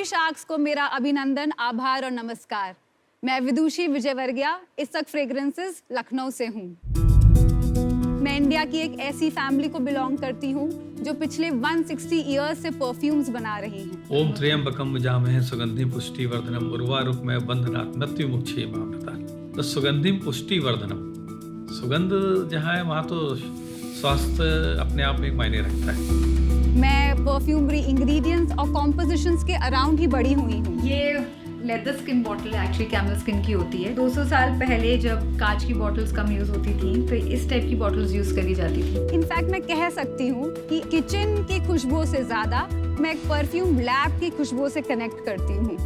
Sharks को मेरा अभिनंदन, आभार और नमस्कार। मैं विदुषी विजयवर्गीय, इसक फ्रेग्रेंसेस, लखनऊ से हूँ। मैं इंडिया की एक ऐसी फैमिली को बिलोंग करती हूँ जो पिछले 160 ईयर्स से परफ्यूम्स बना रही हैं। ओम त्र्यंबकम यजामहे सुगंधिम पुष्टिवर्धनम उर्वारुकमय बंधनात् मृत्युमुक्षेमामृतात्। तो सुगंधिम पुष्टिवर्धनम, सुगंध जहाँ है वहाँ तो स्वास्थ्य अपने आप में एक मायने रखता है। मैं परफ्यूमरी इंग्रेडिएंट्स और कॉम्पोजिशंस के अराउंड ही बड़ी हुई हूँ। ये leather skin bottle actually camel skin की होती है। 200 साल पहले जब कांच की बॉटल्स कम यूज होती थी तो इस टाइप की बॉटल्स यूज करी जाती थी। इनफैक्ट मैं कह सकती हूँ कि किचन की खुशबू से ज्यादा मैं एक परफ्यूम लैब की खुशबू से कनेक्ट करती हूँ।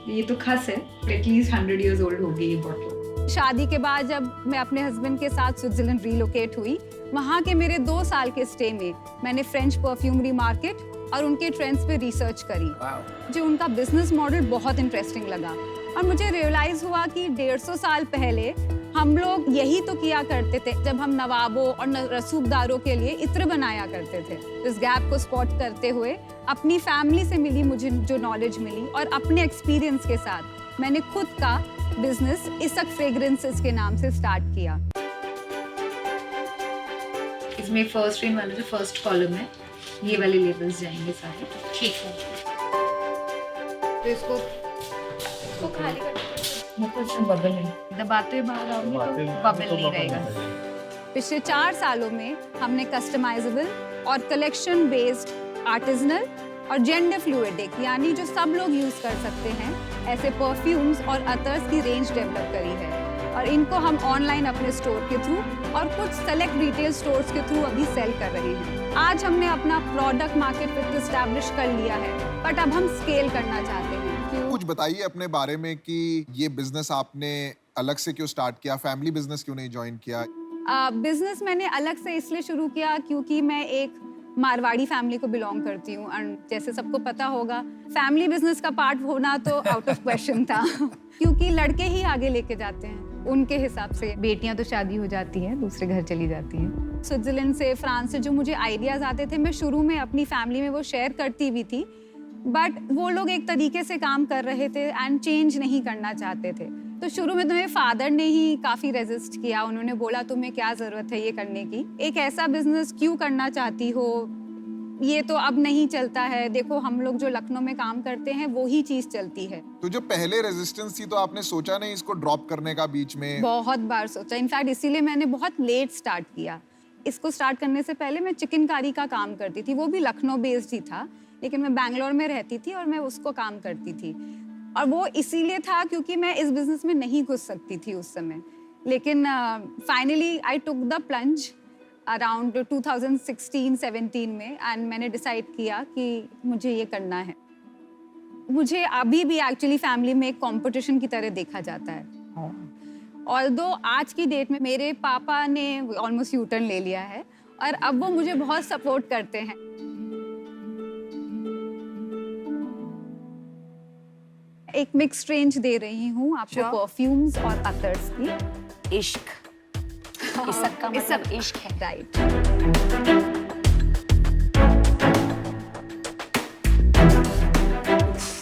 ये तो खास है, एटलीस्ट 100 इयर्स ओल्ड होगी ये बॉटल। शादी के बाद जब मैं अपने हस्बैंड के साथ स्विट्जरलैंड रीलोकेट हुई, वहाँ के मेरे 2 साल के स्टे में मैंने फ्रेंच परफ्यूमरी मार्केट और उनके ट्रेंड्स पे रिसर्च करी। जो उनका बिजनेस मॉडल बहुत इंटरेस्टिंग लगा और मुझे रियलाइज हुआ कि 150 साल पहले हम लोग यही तो किया करते थे जब हम नवाबों और रसूखदारों के लिए इत्र बनाया करते थे। इस गैप को स्पॉट करते हुए अपनी फैमिली से मिली मुझे जो नॉलेज मिली और अपने एक्सपीरियंस के साथ मैंने खुद का बिजनेस इसक फ्रेग्रेंसेस के नाम से स्टार्ट किया। इसमें फर्स्ट रेन वाला जो फर्स्ट कॉलम है, ये वाले लेबल्स जाएंगे सारे। ठीक है, तो इसको खाली कर बबल है, दबाते हुए बाहर आओगे तो बबल नहीं रहेगा। पिछले 4 सालों में हमने कस्टमाइजेबल और कलेक्शन बेस्ड आर्टिजनल और जेंडर फ्लूइडिक यानी जो सब लोग यूज कर सकते हैं ऐसे परफ्यूम्स और अतर्स की रेंज डेवलप करी है और इनको हम ऑनलाइन अपने स्टोर के थ्रू और कुछ सेलेक्ट रिटेल स्टोर्स के थ्रू अभी सेल कर रहे हैं। आज हमने अपना प्रोडक्ट मार्केट फिट एस्टैब्लिश कर लिया है, बट अब हम स्केल करना चाहते हैं। कुछ बताइए अपने बारे में कि ये बिजनेस आपने अलग से क्यों स्टार्ट किया, फैमिली बिजनेस क्यों नहीं ज्वाइन किया? बिजनेस मैंने अलग से इसलिए शुरू किया क्योंकि मैं एक मारवाड़ी फैमिली को बिलोंग करती हूँ और जैसे सबको पता होगा फैमिली बिजनेस का पार्ट होना तो आउट ऑफ क्वेश्चन था क्योंकि लड़के ही आगे लेके जाते हैं उनके हिसाब से। बेटियां तो शादी हो जाती हैं, दूसरे घर चली जाती हैं। स्विट्जरलैंड से, फ्रांस से जो मुझे आइडियाज आते थे मैं शुरू में अपनी फैमिली में वो शेयर करती भी थी, बट वो लोग एक तरीके से काम कर रहे थे एंड चेंज नहीं करना चाहते थे। तो शुरू में तो मेरे फादर ने ही काफ़ी रेजिस्ट किया। उन्होंने बोला तुम्हें क्या ज़रूरत है ये करने की, एक ऐसा बिजनेस क्यों करना चाहती हो, ये तो अब नहीं चलता है। देखो हम लोग जो लखनऊ में काम करते हैं वो ही चीज़ चलती है। तो जो पहले रेजिस्टेंस थी तो आपने सोचा नहीं इसको ड्रॉप करने का बीच में? बहुत बार सोचा, इनफैक्ट इसीलिए मैंने बहुत लेट स्टार्ट किया। इसको स्टार्ट करने से पहले मैं चिकनकारी का काम करती थी, वो भी लखनऊ बेस्ड ही था, लेकिन मैं बैंगलोर में रहती थी और मैं उसको काम करती थी और वो इसीलिए था क्योंकि मैं इस बिजनेस में नहीं घुस सकती थी उस समय। लेकिन finally I took the plunge around 2016-17 में एंड मैंने डिसाइड किया कि मुझे ये करना है। मुझे अभी भी एक्चुअली फैमिली में एक कंपटीशन की तरह देखा जाता है। ऑल्दो आज की डेट में मेरे पापा ने ऑलमोस्ट यू टर्न ले लिया है और अब वो मुझे बहुत सपोर्ट करते हैं। एक मिक्स रेंज दे रही हूँ आपको परफ्यूम्स और अतर्स की। इश्क, इसक का मतलब इश्क है, right.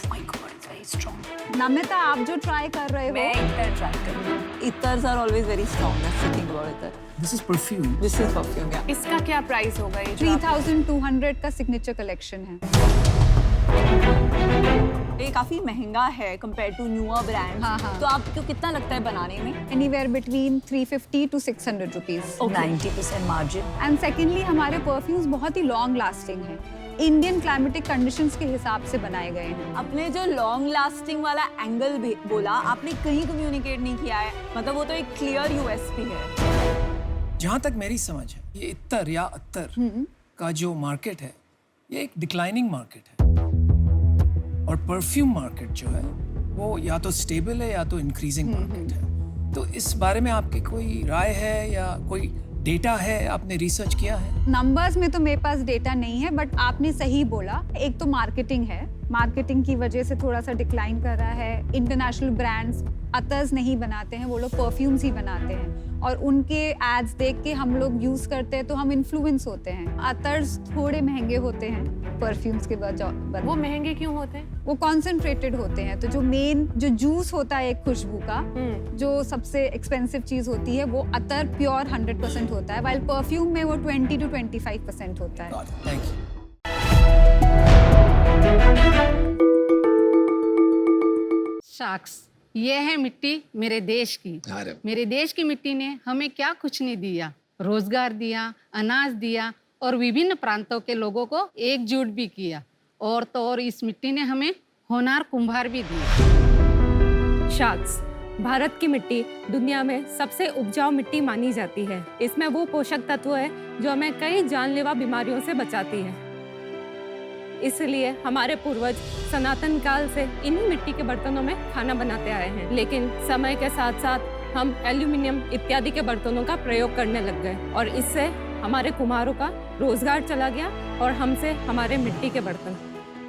My God, it's very strong. Namita, आप जो ट्राई कर रहे हो, मैं इतर ट्राई करूंगी। Itters are always very strong. That's the thing about ittar. This is perfume. This is perfume, yeah. इसका क्या प्राइस होगा? ये 3200 का सिग्नेचर कलेक्शन है। ये काफी महंगा है कंपेयर टू न्यूअर ब्रांड्स। हाँ। तो आपको कितना लगता है बनाने में? Anywhere between 350 to 600 rupees. 90% margin. And secondly हमारे परफ्यूम्स बहुत ही लॉन्ग लास्टिंग है, इंडियन क्लाइमेटिक कंडीशंस के हिसाब से बनाए गए हैं। आपने जो लॉन्ग लास्टिंग वाला एंगल बोला, आपने कहीं कम्युनिकेट नहीं किया है, मतलब वो तो एक क्लियर यूएसपी है। जहाँ तक मेरी समझ है, ये इत्तर या अत्तर का जो मार्केट है, ये एक डिक्लाइनिंग मार्केट है और परफ्यूम मार्केट जो है वो या तो स्टेबल है या तो इंक्रीजिंग मार्केट है। तो इस बारे में आपकी कोई राय है या कोई डेटा है, आपने रिसर्च किया है? नंबर्स में तो मेरे पास डेटा नहीं है, बट आपने सही बोला। एक तो मार्केटिंग है, मार्केटिंग की वजह से थोड़ा सा डिक्लाइन कर रहा है। इंटरनेशनल ब्रांड्स अतर्स नहीं बनाते हैं, वो लोग परफ्यूम्स ही बनाते हैं और उनके एड्स देख के हम लोग यूज़ करते हैं तो हम इन्फ्लुएंस होते हैं। अतर्स थोड़े महंगे होते हैं परफ्यूम्स के बजाय। वो महंगे क्यों होते हैं? वो कॉन्सेंट्रेटेड होते हैं, तो जो मेन जो जूस होता है एक खुशबू का, जो सबसे एक्सपेंसिव चीज़ होती है वो अतर प्योर 100% होता है, वाइल परफ्यूम में वो 20 to 25% होता है। Thank you. शख्स, ये है मिट्टी मेरे देश की। मेरे देश की मिट्टी ने हमें क्या कुछ नहीं दिया, रोजगार दिया, अनाज दिया और विभिन्न प्रांतों के लोगों को एकजुट भी किया। और तो और इस मिट्टी ने हमें होनहार कुम्हार भी दिए। शख्स, भारत की मिट्टी दुनिया में सबसे उपजाऊ मिट्टी मानी जाती है। इसमें वो पोषक तत्व है जो हमें कई जानलेवा बीमारियों से बचाती है। इसलिए हमारे पूर्वज सनातन काल से इन्हीं मिट्टी के बर्तनों में खाना बनाते आए हैं। लेकिन समय के साथ साथ हम एल्यूमिनियम इत्यादि के बर्तनों का प्रयोग करने लग गए और इससे हमारे कुम्हारों का रोजगार चला गया और हमसे हमारे मिट्टी के बर्तन।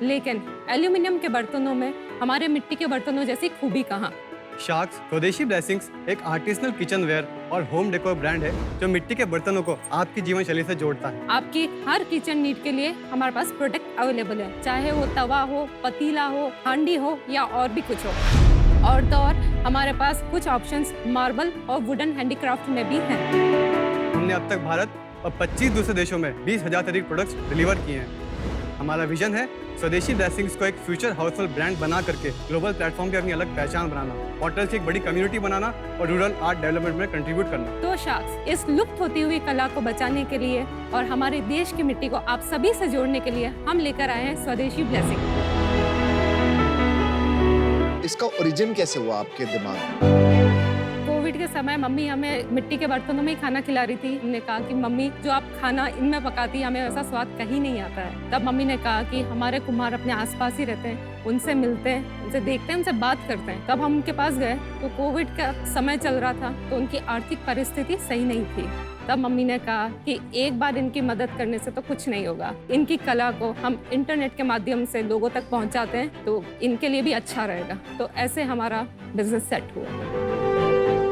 लेकिन एल्यूमिनियम के बर्तनों में हमारे मिट्टी के बर्तनों जैसी खूबी कहाँ। शार्क्स स्वदेशी ब्लेसिंग्स एक आर्टिसनल किचन वेयर और होम डेकोर ब्रांड है जो मिट्टी के बर्तनों को आपकी जीवन शैली से जोड़ता है। आपकी हर किचन नीड के लिए हमारे पास प्रोडक्ट अवेलेबल है, चाहे वो तवा हो, पतीला हो, हांडी हो या और भी कुछ हो। और तो और हमारे पास कुछ ऑप्शंस मार्बल और वुडन हैंडीक्राफ्ट में भी हैं। हमने अब तक भारत और 25 दूसरे देशों में 20,000 से अधिक प्रोडक्ट्स डिलीवर किए हैं। हमारा विजन है स्वदेशी ब्लेसिंग्स को एक फ्यूचर हाउसहोल्ड ब्रांड बना करके ग्लोबल प्लेटफॉर्म पे अपनी अलग पहचान बनाना, होटल्स की एक बड़ी कम्युनिटी बनाना और रूरल आर्ट डेवलपमेंट में कंट्रीब्यूट करना। तो शख्स, इस लुप्त होती हुई कला को बचाने के लिए और हमारे देश की मिट्टी को आप सभी से जोड़ने के लिए हम लेकर आए हैं स्वदेशी ब्लेसिंग। इसका ओरिजिन कैसे हुआ आपके दिमाग में? कोविड के समय मम्मी हमें मिट्टी के बर्तनों में ही खाना खिला रही थी। हमने कहा कि मम्मी जो आप खाना इनमें पकाती है हमें वैसा स्वाद कहीं नहीं आता है। तब मम्मी ने कहा कि हमारे कुम्हार अपने आसपास ही रहते हैं, उनसे मिलते हैं, उनसे देखते हैं, उनसे बात करते हैं। तब हम उनके पास गए तो कोविड का समय चल रहा था तो उनकी आर्थिक परिस्थिति सही नहीं थी। तब मम्मी ने कहा कि एक बार इनकी मदद करने से तो कुछ नहीं होगा, इनकी कला को हम इंटरनेट के माध्यम से लोगों तक पहुंचाते हैं तो इनके लिए भी अच्छा रहेगा। तो ऐसे हमारा बिजनेस सेट हुआ।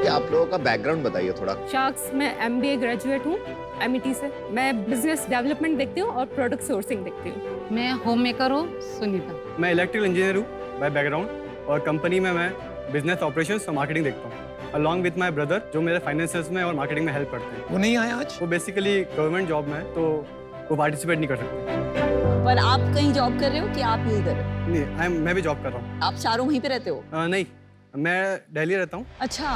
आप लोगों का बैकग्राउंड बताइए थोड़ा। शार्क्स, मैं MBA ग्रेजुएट हूँ MIT से। मैं बिजनेस डेवलपमेंट देखती हूँ और प्रोडक्ट सोर्सिंग देखती हूँ। मैं होम मेकर हूँ सुनीता। मैं इलेक्ट्रिकल इंजीनियर हूँ बाय बैकग्राउंड और कंपनी में मैं बिजनेस ऑपरेशंस और मार्केटिंग देखता हूँ अलॉन्ग विद माय ब्रदर जो मेरे फाइनेंसेस में और मार्केटिंग में हेल्प करते हैं। वो नहीं आया आज? वो बेसिकली गवर्नमेंट जॉब में है तो वो पार्टिसिपेट नहीं कर सकते। पर आप कहीं जॉब कर रहे हो कि आप यही कर रहे हो? नहीं, मैं भी जॉब कर रहा हूँ। आप चारों वहीं पे रहते हो? नहीं, मैं दिल्ली रहता हूँ। अच्छा,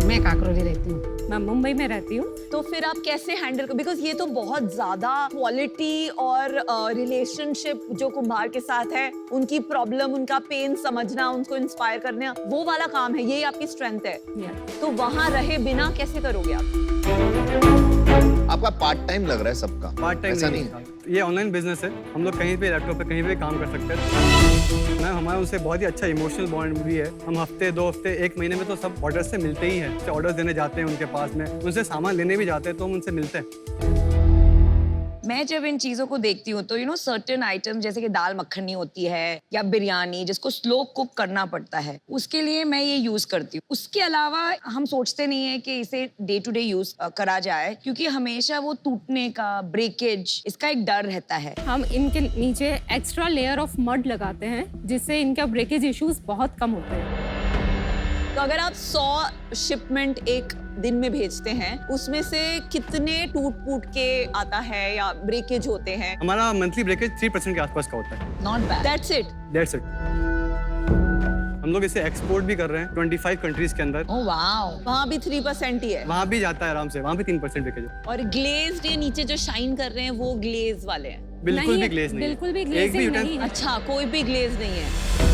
मैं काकरोली रहती हूँ। मैं मुंबई में रहती हूँ। तो फिर आप कैसे हैंडल कर, बिकॉज ये तो बहुत ज्यादा क्वालिटी और रिलेशनशिप जो कुम्हार के साथ है, उनकी प्रॉब्लम, उनका पेन समझना, उनको इंस्पायर करना, वो वाला काम है, ये आपकी स्ट्रेंथ है। तो वहाँ रहे बिना कैसे करोगे आप? आपका पार्ट टाइम लग रहा है सबका? पार्ट टाइम ऐसा नहीं है, ये ऑनलाइन बिजनेस है। हम लोग कहीं पे लैपटॉप पे कहीं पे काम कर सकते हैं। मैम, हमारा उनसे बहुत ही अच्छा इमोशनल बॉन्ड भी है। हम हफ्ते 2 हफ्ते 1 महीने में तो सब ऑर्डर से मिलते ही हैं। ऑर्डर्स देने जाते हैं उनके पास में, उनसे सामान लेने भी जाते हैं तो हम उनसे मिलते हैं। मैं जब इन चीजों को देखती हूँ तो सर्टेन आइटम जैसे कि दाल मखनी होती है या बिरयानी जिसको स्लो कुक करना पड़ता है, उसके लिए मैं ये यूज करती हूँ। उसके अलावा हम सोचते नहीं है कि इसे डे टू डे यूज करा जाए क्योंकि हमेशा वो टूटने का, ब्रेकेज, इसका एक डर रहता है। हम इनके नीचे एक्स्ट्रा लेयर ऑफ मड लगाते हैं जिससे इनका ब्रेकेज इश्यूज बहुत कम होते हैं। तो अगर आप 100 शिपमेंट एक दिन में भेजते हैं, उसमें से कितने टूट के आता है या ब्रेकेज होते हैं? हमारा मंथली ब्रेकेज 3% के आसपास का होता है। Not bad. That's it. That's it. हम लोग इसे एक्सपोर्ट भी कर रहे हैं 25 कंट्रीज के अंदर। ओह वाओ, वहाँ भी 3% ही है? वहाँ भी जाता है आराम से, वहाँ भी 3% ब्रेकेज है। और ग्लेज्ड ये नीचे जो शाइन कर रहे हैं वो ग्लेज वाले हैं? बिल्कुल भी ग्लेज नहीं है। बिल्कुल भी ग्लेज नहीं है। अच्छा, कोई भी ग्लेज नहीं है।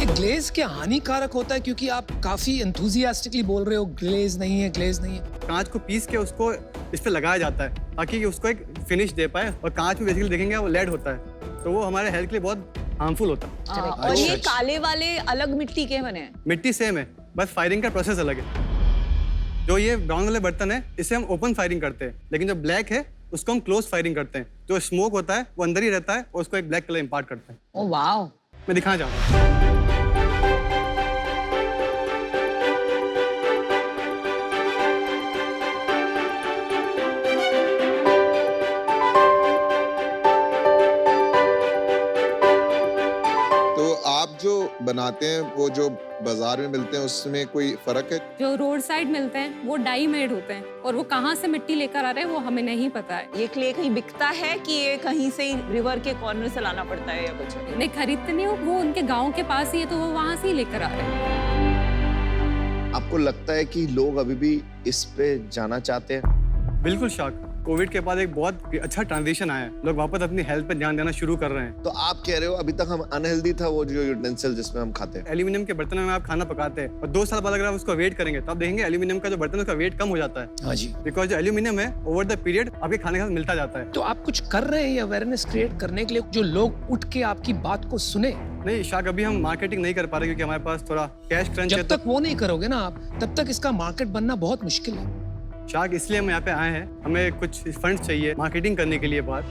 ग्लेज क्या हानिकारक होता है? क्योंकि आप काफी एंथुसियास्टिकली बोल रहे हो ग्लेज नहीं है, ग्लेज नहीं है। कांच को पीस के उसको इस पे लगाया जाता है ताकि उसको एक फिनिश दे पाए। और कांच में बेसिकली देखेंगे वो लेड होता है तो वो हमारे हेल्थ के लिए बहुत हार्मफुल होता है। और ये काले वाले अलग मिट्टी के बने हैं? मिट्टी सेम है, बस फायरिंग का प्रोसेस अलग है। जो ये ब्राउन वाले बर्तन है इसे हम ओपन फायरिंग करते हैं, लेकिन जो ब्लैक है उसको हम क्लोज फायरिंग करते हैं। जो स्मोक होता है वो अंदर ही रहता है और उसको एक ब्लैक कलर इम्पार्ट करता है। Oh wow. मैं दिखाना चाहता हूँ। बनाते हैं वो जो बाजार में मिलते हैं उसमें कोई फर्क है? जो रोड साइड मिलते हैं वो डाई मेड होते हैं और वो कहाँ से मिट्टी लेकर आ रहे हैं वो हमें नहीं पता है। ये क्ले कहीं बिकता है कि ये कहीं से रिवर के कॉर्नर से लाना पड़ता है या कुछ? नहीं खरीदते नहीं हो, वो उनके गांव के पास ही है तो वो वहाँ से ही लेकर आ रहे हैं। आपको लगता है कि लोग अभी भी इस पे जाना चाहते हैं? बिल्कुल शाक, कोविड के बाद एक बहुत अच्छा ट्रांजिशन आया है, लोग वापस अपनी हेल्थ पे ध्यान देना शुरू कर रहे हैं। तो आप कह रहे हो अभी तक हम अनहेल्दी था वो जो यूटेंसिल जिसमें हम खाते हैं? एल्यूमिनियम के बर्तनों में आप खाना पकाते हैं और 2 साल बाद अगर आप उसको वेट करेंगे तो आप देखेंगे एल्यूमिनियम का जो बर्तन है उसका वेट कम हो जाता है। हाँ जी। बिकॉज जो एल्यूमिनियम है ओवर द पीरियड आपके खाने के साथ मिलता जाता है। तो आप कुछ कर रहे हैं ये अवेयरनेस क्रिएट करने के लिए, जो लोग उठ के आपकी बात को सुने? नहीं शाक, अभी हम मार्केटिंग नहीं कर पा रहे क्योंकि हमारे पास थोड़ा कैश क्रंच है। जब तक वो नहीं करोगे ना आप, तब तक इसका मार्केट बनना बहुत मुश्किल है। शाक, इसलिए हम यहाँ पे आए हैं, हमें कुछ फंड्स चाहिए मार्केटिंग करने के लिए बात।